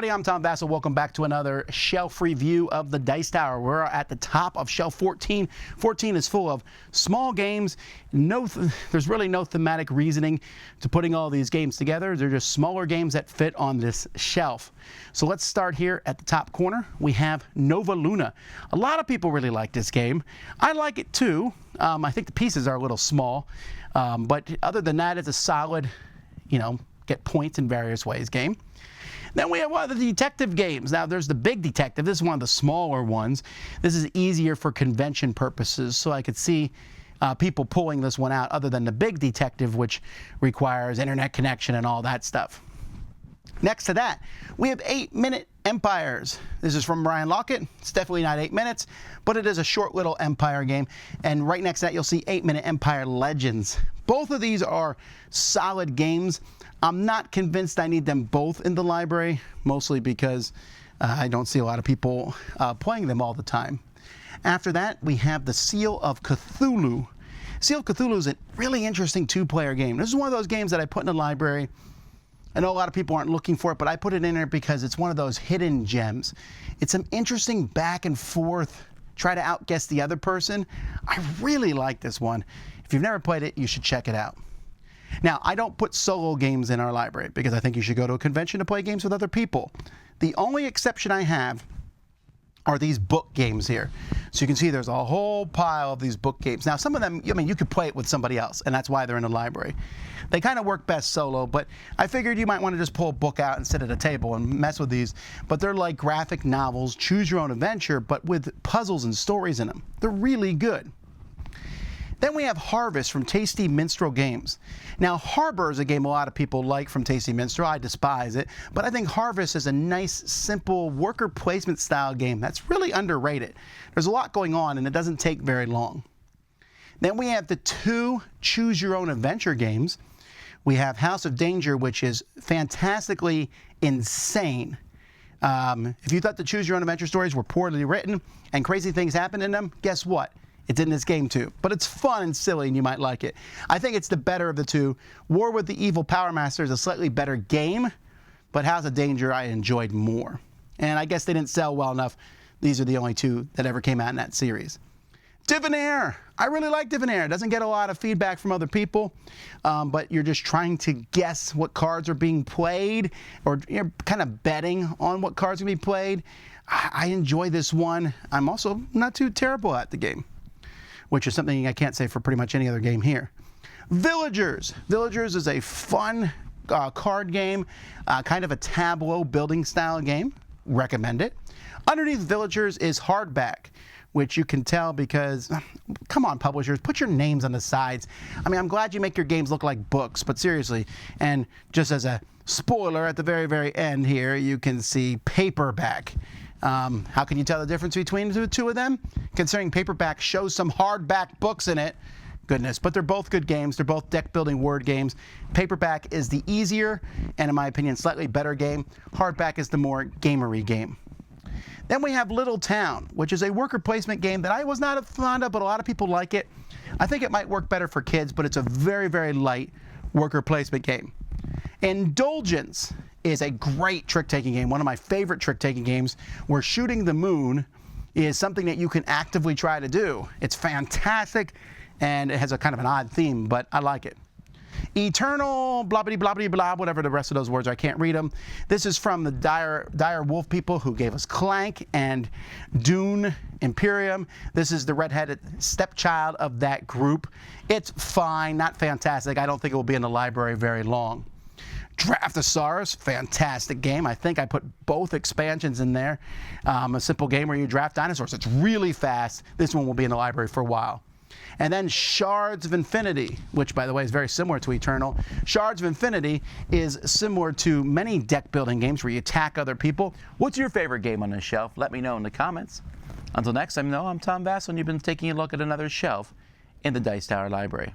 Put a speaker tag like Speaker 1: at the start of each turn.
Speaker 1: everybody, I'm Tom Vasel. Welcome back to another shelf review of the Dice Tower. We're at the top of shelf 14. 14 is full of small games. There's really no thematic reasoning to putting all these games together. They're just smaller games that fit on this shelf. So let's start here at the top corner. We have Nova Luna. A lot of people really like this game. I like it too. I think the pieces are a little small, but other than that, it's a solid, get points in various ways game. Then we have one of the detective games. Now there's the big detective. This is one of the smaller ones. This is easier for convention purposes, so I could see people pulling this one out other than the big detective, which requires internet connection and all that stuff. Next to that, we have 8-Minute Empires. This is from Ryan Lockett. It's definitely not 8 minutes, but it is a short little empire game. And right next to that, you'll see 8-Minute Empire Legends. Both of these are solid games. I'm not convinced I need them both in the library, mostly because I don't see a lot of people playing them all the time. After that, we have the Seal of Cthulhu. Seal of Cthulhu is a really interesting two-player game. This is one of those games that I put in the library. I know a lot of people aren't looking for it, but I put it in there because it's one of those hidden gems. It's an interesting back and forth, try to outguess the other person. I really like this one. If you've never played it, you should check it out. Now, I don't put solo games in our library because I think you should go to a convention to play games with other people. The only exception I have are these book games here. So you can see there's a whole pile of these book games. Now, some of them, you could play it with somebody else, and that's why they're in the library. They kind of work best solo, but I figured you might want to just pull a book out and sit at a table and mess with these. But they're like graphic novels, choose your own adventure, but with puzzles and stories in them. They're really good. Then we have Harvest from Tasty Minstrel Games. Now, Harbor is a game a lot of people like from Tasty Minstrel. I despise it, but I think Harvest is a nice, simple worker placement style game that's really underrated. There's a lot going on, and it doesn't take very long. Then we have the two Choose Your Own Adventure games. We have House of Danger, which is fantastically insane. If you thought the Choose Your Own Adventure stories were poorly written and crazy things happen in them, guess what? It's in this game too, but it's fun and silly and you might like it. I think it's the better of the two. War with the Evil Power Master is a slightly better game, but House of Danger I enjoyed more. And I guess they didn't sell well enough. These are the only two that ever came out in that series. Divinaire. I really like Divinaire. It doesn't get a lot of feedback from other people, but you're just trying to guess what cards are being played, or you're kind of betting on what cards are going to be played. I enjoy this one. I'm also not too terrible at the game, which is something I can't say for pretty much any other game here. Villagers. Villagers is a fun card game, kind of a tableau building style game. Recommend it. Underneath Villagers is Hardback, which you can tell because, come on publishers, put your names on the sides. I mean, I'm glad you make your games look like books, but seriously, and just as a spoiler at the very, very end here, you can see Paperback. How can you tell the difference between the two of them? Considering Paperback shows some hardback books in it. Goodness, but they're both good games. They're both deck building word games. Paperback is the easier and, in my opinion, slightly better game. Hardback is the more gamery game. Then we have Little Town, which is a worker placement game that I was not fond of, but a lot of people like it. I think it might work better for kids, but it's a very, very light worker placement game. Indulgence is a great trick-taking game, one of my favorite trick-taking games, where shooting the moon is something that you can actively try to do. It's fantastic, and it has a kind of an odd theme, but I like it. Eternal, blah, blah, blah, blah, blah, whatever the rest of those words are, I can't read them. This is from the Dire Wolf people who gave us Clank and Dune Imperium. This is the redheaded stepchild of that group. It's fine, not fantastic. I don't think it will be in the library very long. Draftosaurus, fantastic game. I think I put both expansions in there. A simple game where you draft dinosaurs. It's really fast. This one will be in the library for a while. And then Shards of Infinity, which, by the way, is very similar to Eternal. Shards of Infinity is similar to many deck-building games where you attack other people. What's your favorite game on this shelf? Let me know in the comments. Until next time, I'm Tom Vasel, and you've been taking a look at another shelf in the Dice Tower Library.